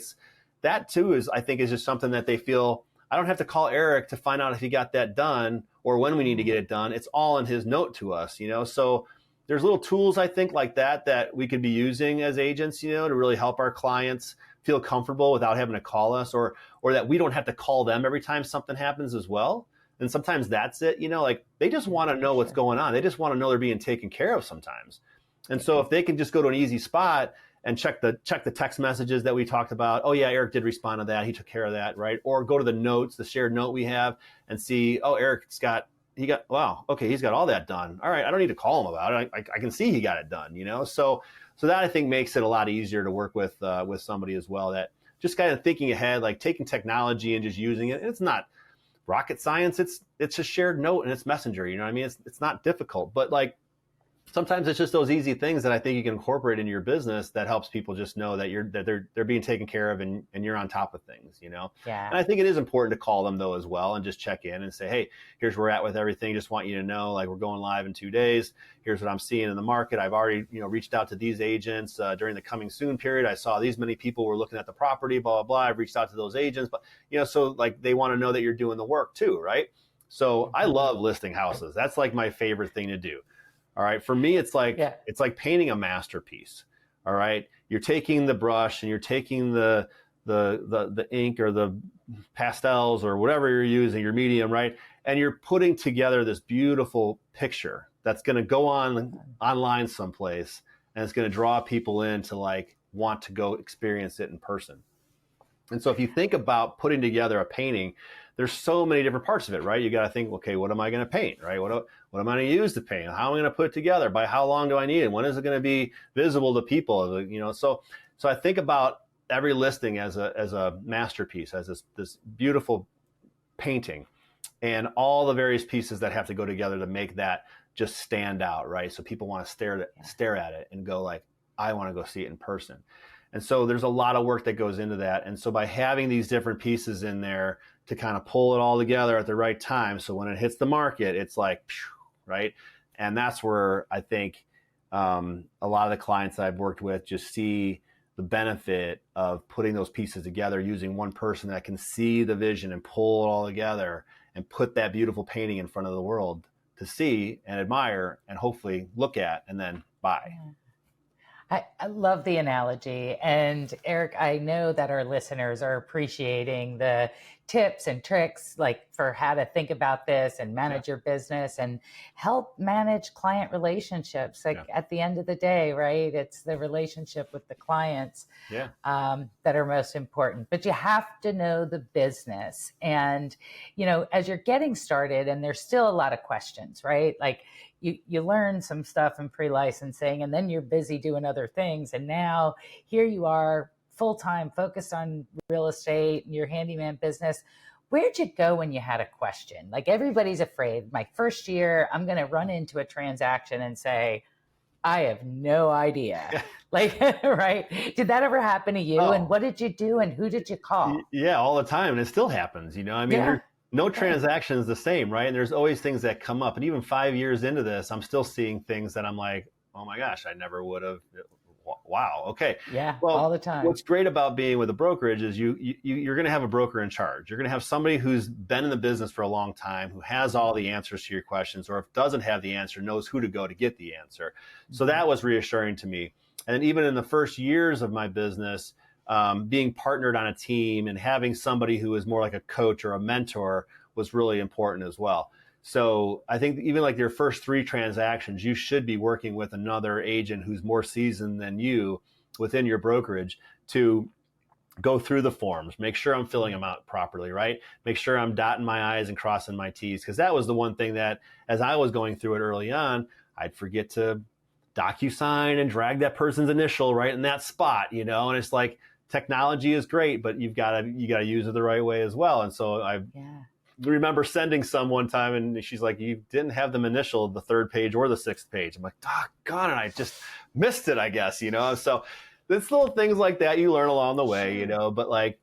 that too is just something that they feel, I don't have to call Eric to find out if he got that done or when we need to get it done. It's all in his note to us, so there's little tools, I think, like that we could be using as agents, to really help our clients feel comfortable without having to call us, or that we don't have to call them every time something happens as well. And sometimes that's it, like they just want to know what's going on. They just want to know they're being taken care of sometimes. And so if they can just go to an easy spot and check the text messages that we talked about. Oh yeah, Eric did respond to that. He took care of that, right? Or go to the notes, the shared note we have, and see, oh, wow, okay, he's got all that done. All right, I don't need to call him about it. I can see he got it done, So that I think makes it a lot easier to work with somebody as well, that just kind of thinking ahead, like taking technology and just using it. It's not rocket science. It's a shared note and it's messenger. It's not difficult, but like sometimes it's just those easy things that I think you can incorporate into your business that helps people just know that they're being taken care of and you're on top of things, Yeah. And I think it is important to call them though as well and just check in and say, hey, here's where we're at with everything. Just want you to know, like, we're going live in 2 days. Here's what I'm seeing in the market. I've already, reached out to these agents during the coming soon period. I saw these many people were looking at the property, blah, blah, blah. I've reached out to those agents, but so like they want to know that you're doing the work too, right? So I love listing houses. That's like my favorite thing to do. All right. For me, it's like painting a masterpiece. All right. You're taking the brush and you're taking the ink or the pastels or whatever you're using, your medium, right? And you're putting together this beautiful picture that's going to go online someplace, and it's going to draw people in to like want to go experience it in person. And so if you think about putting together a painting, there's so many different parts of it, right? You got to think, okay, what am I going to paint, right? What am I going to use to paint? How am I going to put it together? By how long do I need it? When is it going to be visible to people? So I think about every listing as a masterpiece, as this beautiful painting, and all the various pieces that have to go together to make that just stand out, right? So people want to stare at it and go like, I want to go see it in person. And so there's a lot of work that goes into that. And so by having these different pieces in there to kind of pull it all together at the right time, so when it hits the market, it's like, right? And that's where I think a lot of the clients I've worked with just see the benefit of putting those pieces together, using one person that can see the vision and pull it all together and put that beautiful painting in front of the world to see and admire and hopefully look at and then buy. I love the analogy. And Eric, I know that our listeners are appreciating the tips and tricks, like for how to think about this and manage your business and help manage client relationships. Like at the end of the day, right? It's the relationship with the clients that are most important. But you have to know the business. And, as you're getting started, and there's still a lot of questions, right? Like, you learn some stuff in pre-licensing, and then you're busy doing other things. And now here you are full-time focused on real estate and your handyman business. Where'd you go when you had a question? Like, everybody's afraid. My first year, I'm going to run into a transaction and say, I have no idea. Like, right? Did that ever happen to you? And what did you do? And who did you call? Yeah, all the time. And it still happens, no transaction is the same, right? And there's always things that come up. And even 5 years into this, I'm still seeing things that I'm like, oh my gosh, I never would have. Wow. Okay. Yeah. Well, all the time. What's great about being with a brokerage is you're going to have a broker in charge. You're going to have somebody who's been in the business for a long time, who has all the answers to your questions, or if doesn't have the answer, knows who to go to get the answer. So that was reassuring to me. And even in the first years of my business, being partnered on a team and having somebody who is more like a coach or a mentor was really important as well. So I think even like your first 3 transactions, you should be working with another agent who's more seasoned than you within your brokerage to go through the forms, make sure I'm filling them out properly, right? Make sure I'm dotting my I's and crossing my T's. Because that was the one thing that as I was going through it early on, I'd forget to DocuSign and drag that person's initial right in that spot, and it's like, technology is great, but you got to use it the right way as well. And so I remember sending some one time, and she's like, you didn't have them initial the 3rd page or the 6th page. I'm like, doggone it, I just missed it, I guess, So it's little things like that you learn along the way, but like,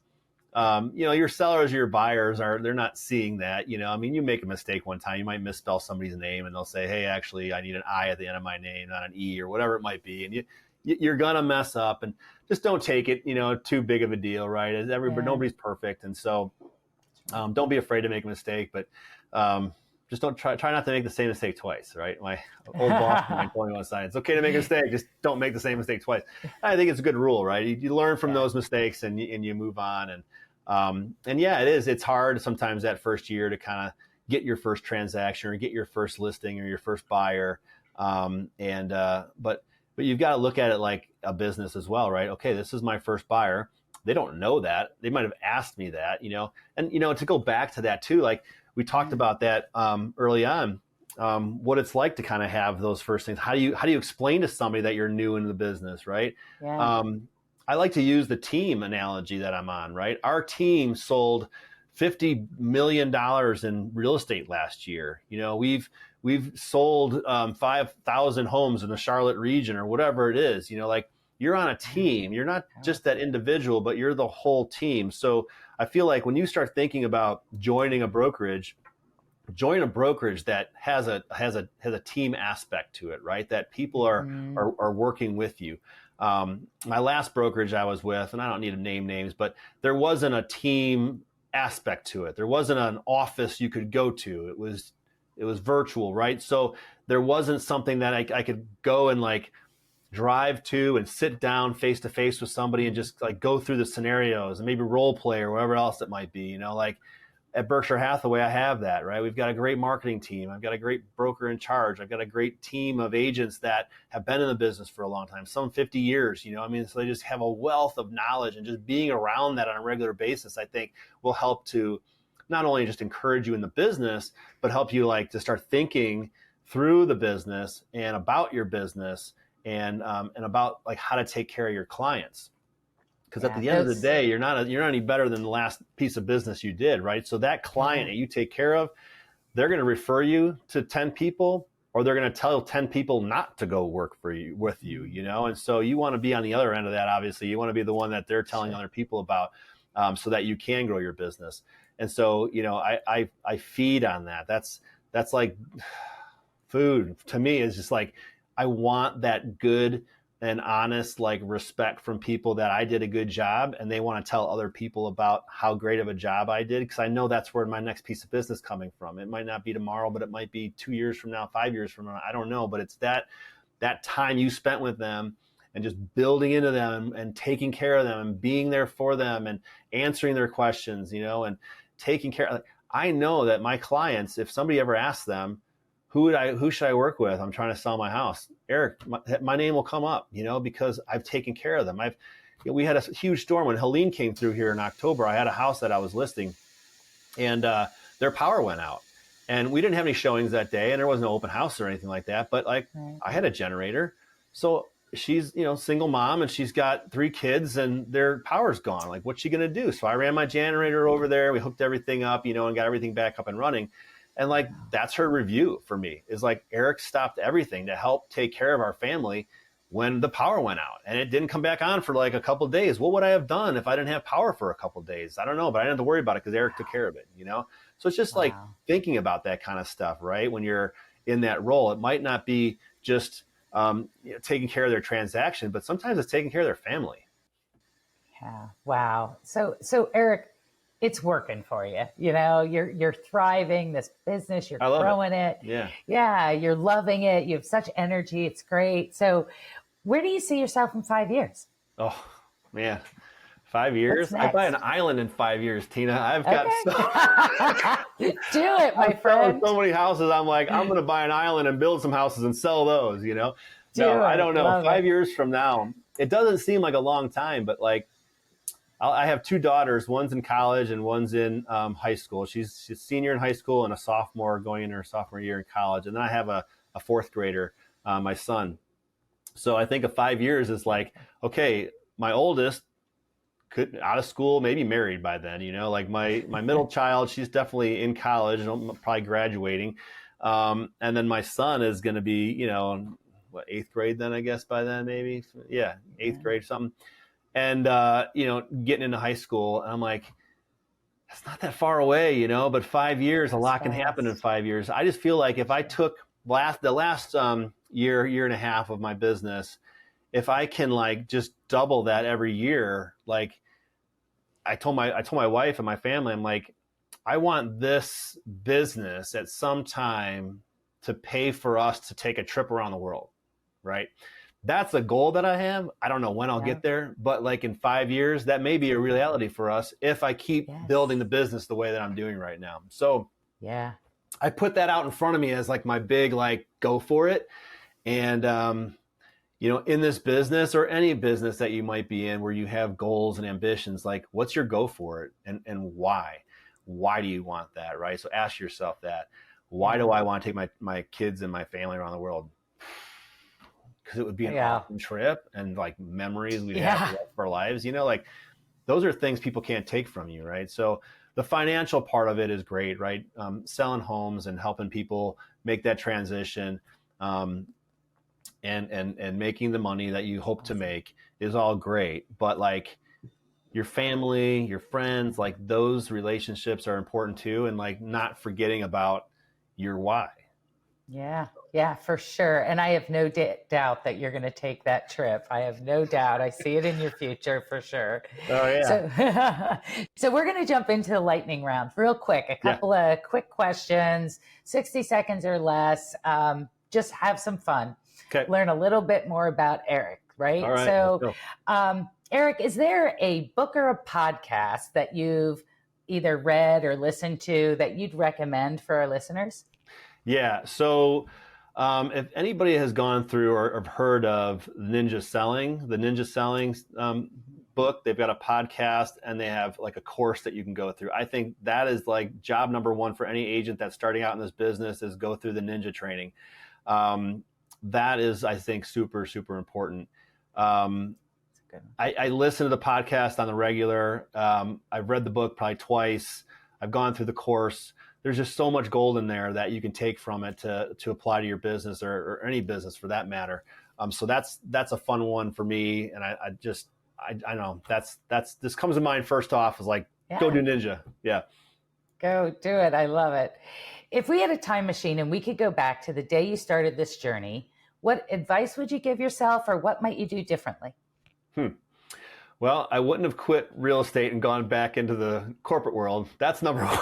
your sellers, your buyers they're not seeing that, I mean, you make a mistake one time, you might misspell somebody's name and they'll say, hey, actually, I need an I at the end of my name, not an E or whatever it might be. And you're going to mess up, and just don't take it, too big of a deal, right? Nobody's perfect. And so don't be afraid to make a mistake, but just don't try not to make the same mistake twice, right? My old boss told me one side, it's okay to make a mistake, just don't make the same mistake twice. I think it's a good rule, right? You learn from those mistakes and you move on. And yeah, it's hard sometimes that first year to kind of get your first transaction or get your first listing or your first buyer. But you've got to look at it like a business as well, right? Okay, this is my first buyer. They don't know that. They might have asked me that, and to go back to that too, like we talked about that early on, what it's like to kind of have those first things. How do you explain to somebody that you're new in the business, right? Yeah. I like to use the team analogy that I'm on, right? Our team sold $50 million in real estate last year. We've sold 5,000 homes in the Charlotte region or whatever it is. Like, you're on a team. You're not just that individual, but you're the whole team. So I feel like when you start thinking about joining a brokerage, join a brokerage that has a team aspect to it, right? That people are working with you. My last brokerage I was with, and I don't need to name names, but there wasn't a team aspect to it. There wasn't an office you could go to. It was virtual, right? So there wasn't something that I could go and like drive to and sit down face to face with somebody and just like go through the scenarios and maybe role play or whatever else it might be. Like at Berkshire Hathaway, I have that, right? We've got a great marketing team. I've got a great broker in charge. I've got a great team of agents that have been in the business for a long time, some 50 years, so they just have a wealth of knowledge, and just being around that on a regular basis, I think will help to not only just encourage you in the business, but help you like to start thinking through the business and about your business and about like how to take care of your clients. Because at the end of the day, you're not any better than the last piece of business you did, right? So that client that you take care of, they're going to refer you to 10 people, or they're going to tell 10 people not to go work with you, And so you want to be on the other end of that. Obviously, you want to be the one that they're telling other people about, so that you can grow your business. And so, I feed on that. That's like food to me. Is just like, I want that good and honest, like, respect from people that I did a good job, and they want to tell other people about how great of a job I did, because I know that's where my next piece of business coming from. It might not be tomorrow, but it might be 2 years from now, 5 years from now. I don't know, but it's that time you spent with them and just building into them and taking care of them and being there for them and answering their questions, and taking care of. I know that my clients, if somebody ever asks them, who should I work with? I'm trying to sell my house. Eric, my name will come up, because I've taken care of them. We had a huge storm when Helene came through here in October. I had a house that I was listing, and their power went out, and we didn't have any showings that day, and there was no open house or anything like that. But I had a generator, so she's single mom, and she's got 3 kids, and their power's gone. Like, what's she gonna do? So I ran my generator over there. We hooked everything up, and got everything back up and running. And like, that's her review for me, is like, Eric stopped everything to help take care of our family when the power went out, and it didn't come back on for like a couple of days. What would I have done if I didn't have power for a couple of days? I don't know, but I didn't have to worry about it because Eric took care of it, So it's just like thinking about that kind of stuff, right? When you're in that role, it might not be just taking care of their transaction, but sometimes it's taking care of their family. Yeah. Wow. So Eric, it's working for you. You're thriving, this business, you're growing it. Yeah. Yeah. You're loving it. You have such energy. It's great. So where do you see yourself in 5 years? Oh man, 5 years. I buy an island in 5 years, Tina. I've got do it, my friend. So many houses. I'm like, I'm going to buy an island and build some houses and sell those, No, I don't know. 5 years from now, it doesn't seem like a long time, but like, I have 2 daughters. One's in college and one's in high school. She's a senior in high school and a sophomore going into her sophomore year in college. And then I have a 4th grader, my son. So I think of 5 years is like, okay, my oldest could out of school, maybe married by then, like my middle child, she's definitely in college and probably graduating. And then my son is going to be, 8th grade then, I guess by then, maybe. Yeah. 8th grade, something. And, getting into high school, and I'm like, it's not that far away, but 5 years, a lot can That's happen in fast. 5 years. I just feel like if I took the last year and a half of my business, if I can like just double that every year, like I told my wife and my family, I'm like, I want this business at some time to pay for us to take a trip around the world, right? That's a goal that I have. I don't know when I'll get there, but like in 5 years, that may be a reality for us if I keep building the business the way that I'm doing right now. So Yeah. I put that out in front of me as like my big, like, go for it. And, in this business or any business that you might be in where you have goals and ambitions, like what's your go for it and why? Why do you want that, right? So ask yourself that. Why do I want to take my kids and my family around the world? Because it would be an awesome trip and like memories we'd have for our lives, like those are things people can't take from you, right? So the financial part of it is great, right? Selling homes and helping people make that transition and making the money that you hope to make is all great. But like your family, your friends, like those relationships are important too. And like not forgetting about your why. Yeah, for sure. And I have no doubt that you're going to take that trip. I have no doubt. I see it in your future for sure. Oh, yeah. So we're going to jump into the lightning round real quick. A couple of quick questions, 60 seconds or less. Just have some fun. Okay. Learn a little bit more about Eric, right? All right, So, Eric, is there a book or a podcast that you've either read or listened to that you'd recommend for our listeners? Yeah. So if anybody has gone through or heard of the Ninja Selling book, they've got a podcast and they have like a course that you can go through. I think that is like job number one for any agent that's starting out in this business is go through the Ninja training. That is, I think, super, super important. I listen to the podcast on the regular. I've read the book probably twice. I've gone through the course. There's just so much gold in there that you can take from it to apply to your business or any business for that matter. So that's a fun one for me. And I know this comes to mind first off is like, go do Ninja. Yeah. Go do it. I love it. If we had a time machine and we could go back to the day you started this journey, what advice would you give yourself or what might you do differently? Well, I wouldn't have quit real estate and gone back into the corporate world. That's number one.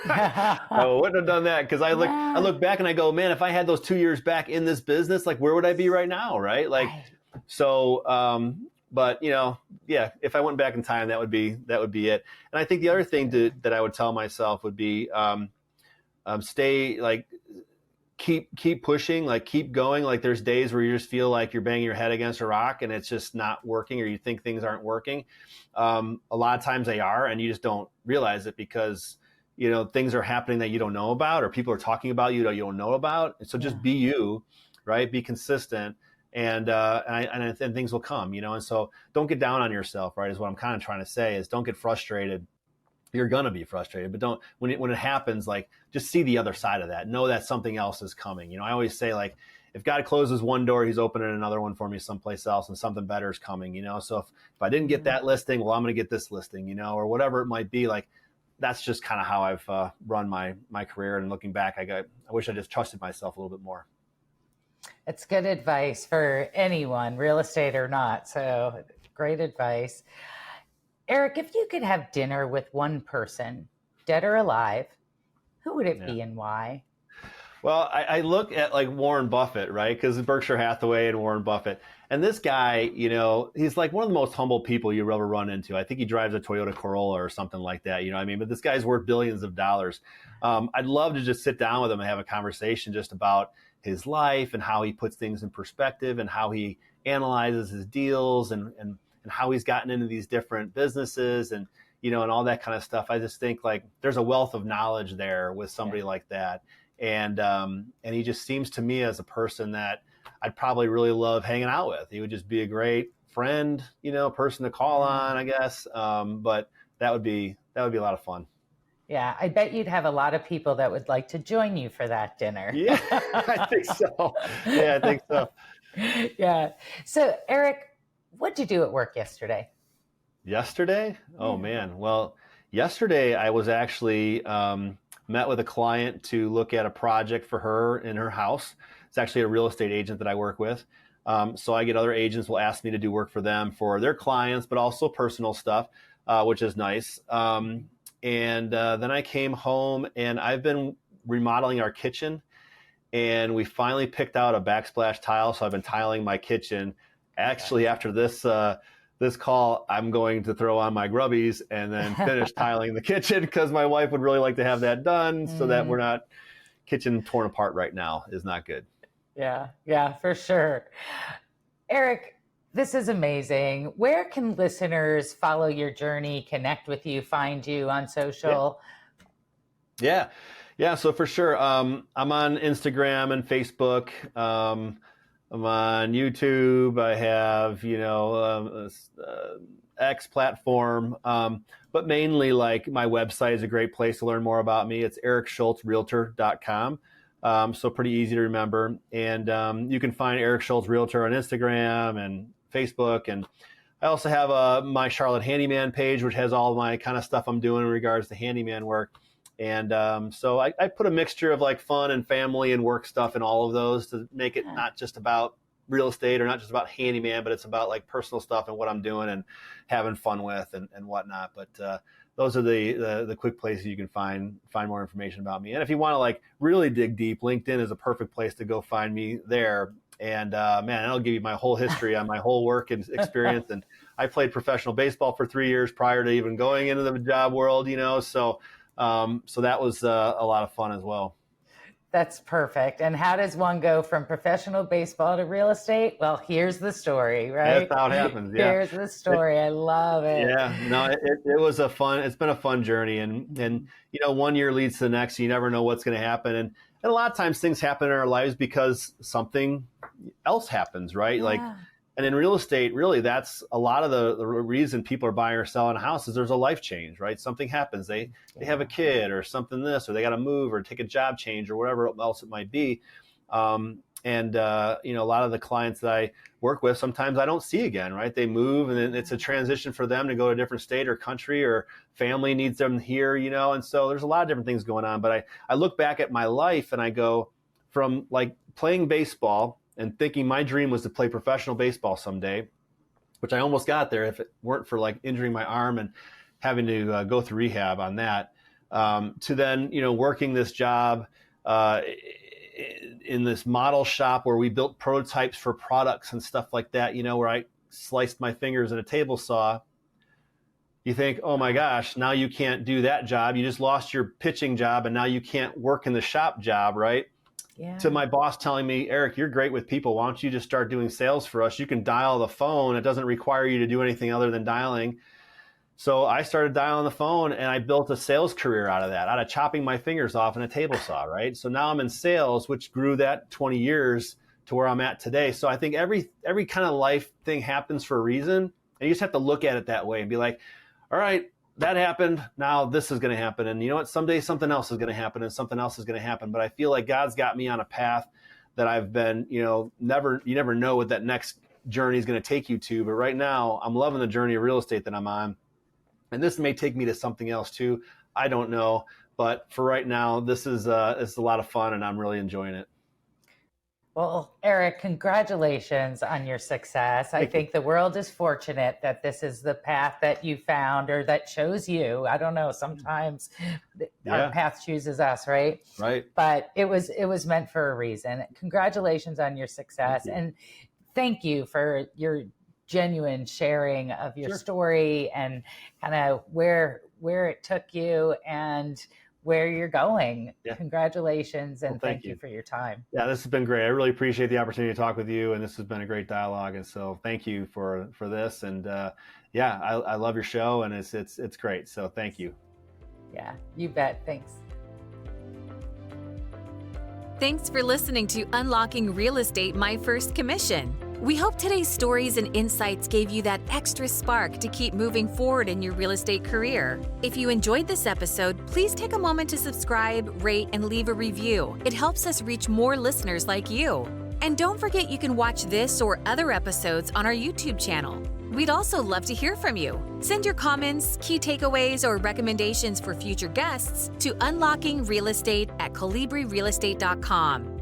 I wouldn't have done that because I look back and I go, man, if I had those 2 years back in this business, like where would I be right now, right? Like, so, but if I went back in time, that would be it. And I think the other thing that I would tell myself would be stay like keep pushing, like keep going. Like there's days where you just feel like you're banging your head against a rock and it's just not working, or you think things aren't working. A lot of times they are, and you just don't realize it because things are happening that you don't know about, or people are talking about you that you don't know about. And so just be you, right? Be consistent, and things will come, And so don't get down on yourself, right? Is what I'm kind of trying to say is don't get frustrated. You're gonna be frustrated, but don't when it happens, like just see the other side of that. Know that something else is coming. I always say like if God closes one door, He's opening another one for me someplace else, and something better is coming. So if I didn't get that listing, well, I'm gonna get this listing, or whatever it might be. Like that's just kind of how I've run my career. And looking back, I wish I just trusted myself a little bit more. It's good advice for anyone, real estate or not. So great advice. Eric, if you could have dinner with one person, dead or alive, who would it be and why? Well, I look at like Warren Buffett, right? Because Berkshire Hathaway and Warren Buffett. And this guy, he's like one of the most humble people you ever run into. I think he drives a Toyota Corolla or something like that, But this guy's worth billions of dollars. I'd love to just sit down with him and have a conversation just about his life and how he puts things in perspective and how he analyzes his deals and how he's gotten into these different businesses and all that kind of stuff. I just think like there's a wealth of knowledge there with somebody like that. And he just seems to me as a person that I'd probably really love hanging out with. He would just be a great friend, person to call on, I guess. But that would be a lot of fun. Yeah, I bet you'd have a lot of people that would like to join you for that dinner. Yeah, I think so. Yeah, I think so. Yeah. So Eric, what'd you do at work yesterday? Yesterday? Oh man. Well, Yesterday, I was actually met with a client to look at a project for her in her house. It's actually a real estate agent that I work with. So I get other agents will ask me to do work for them for their clients, but also personal stuff, which is nice. And then I came home and I've been remodeling our kitchen, and we finally picked out a backsplash tile. So I've been tiling my kitchen. Actually, after this call, I'm going to throw on my grubbies and then finish tiling the kitchen, because my wife would really like to have that done so that we're not kitchen torn apart right now is not good. Yeah, for sure. Eric, this is amazing. Where can listeners follow your journey, connect with you, find you on social? Yeah. So for sure, I'm on Instagram and Facebook. I'm on YouTube. I have, X platform, but mainly like my website is a great place to learn more about me. It's ericsschultzrealtor.com. So pretty easy to remember. And you can find Eric Schultz Realtor on Instagram and Facebook. And I also have my Charlotte Handyman page, which has all my kind of stuff I'm doing in regards to handyman work. And so I put a mixture of like fun and family and work stuff in all of those to make it not just about real estate or not just about handyman, but it's about like personal stuff and what I'm doing and having fun with and whatnot. But those are the quick places you can find more information about me. And if you want to like really dig deep, LinkedIn is a perfect place to go find me there. And man, it'll give you my whole history on my whole work and experience. And I played professional baseball for 3 years prior to even going into the job world, so that was a lot of fun as well. That's perfect. And how does one go from professional baseball to real estate? Well, here's the story, right? That's how it happens. Yeah. Here's the story. I love it. Yeah, no, it was it's been a fun journey. And 1 year leads to the next. You never know what's going to happen. And a lot of times things happen in our lives because something else happens, right? Yeah. And in real estate, really, that's a lot of the reason people are buying or selling a house is there's a life change, right? Something happens. They have a kid or something or they got to move or take a job change or whatever else it might be. A lot of the clients that I work with, sometimes I don't see again, right? They move and then it's a transition for them to go to a different state or country, or family needs them here, and so there's a lot of different things going on. But I look back at my life and I go from like playing baseball and thinking my dream was to play professional baseball someday, which I almost got there if it weren't for like injuring my arm and having to go through rehab on that, to then, working this job in this model shop where we built prototypes for products and stuff like that, where I sliced my fingers in a table saw. You think, oh my gosh, now you can't do that job. You just lost your pitching job and now you can't work in the shop job, right? Yeah. To my boss telling me, Eric, you're great with people. Why don't you just start doing sales for us? You can dial the phone. It doesn't require you to do anything other than dialing. So I started dialing the phone and I built a sales career out of chopping my fingers off in a table saw, right? So now I'm in sales, which grew that 20 years to where I'm at today. So I think every kind of life thing happens for a reason. And you just have to look at it that way and be like, all right, that happened. Now this is going to happen. And you know what? Someday something else is going to happen and something else is going to happen. But I feel like God's got me on a path that I've been, you never know what that next journey is going to take you to. But right now I'm loving the journey of real estate that I'm on. And this may take me to something else too. I don't know. But for right now, this is it's a lot of fun and I'm really enjoying it. Well, Eric, congratulations on your success. I think the world is fortunate that this is the path that you found or that chose you. I don't know. Sometimes our path chooses us, right? Right. But it was meant for a reason. Congratulations on your success. And thank you for your genuine sharing of your story and kind of where it took you and where you're going. Yeah. Congratulations and thank you for your time. Yeah, this has been great. I really appreciate the opportunity to talk with you, and this has been a great dialogue. And so thank you for this. And I love your show, and it's great. So thank you. Yeah, you bet. Thanks. Thanks for listening to Unlocking Real Estate, My First Commission. We hope today's stories and insights gave you that extra spark to keep moving forward in your real estate career. If you enjoyed this episode, please take a moment to subscribe, rate, and leave a review. It helps us reach more listeners like you. And don't forget you can watch this or other episodes on our YouTube channel. We'd also love to hear from you. Send your comments, key takeaways, or recommendations for future guests to unlockingrealestate@colibrirealestate.com.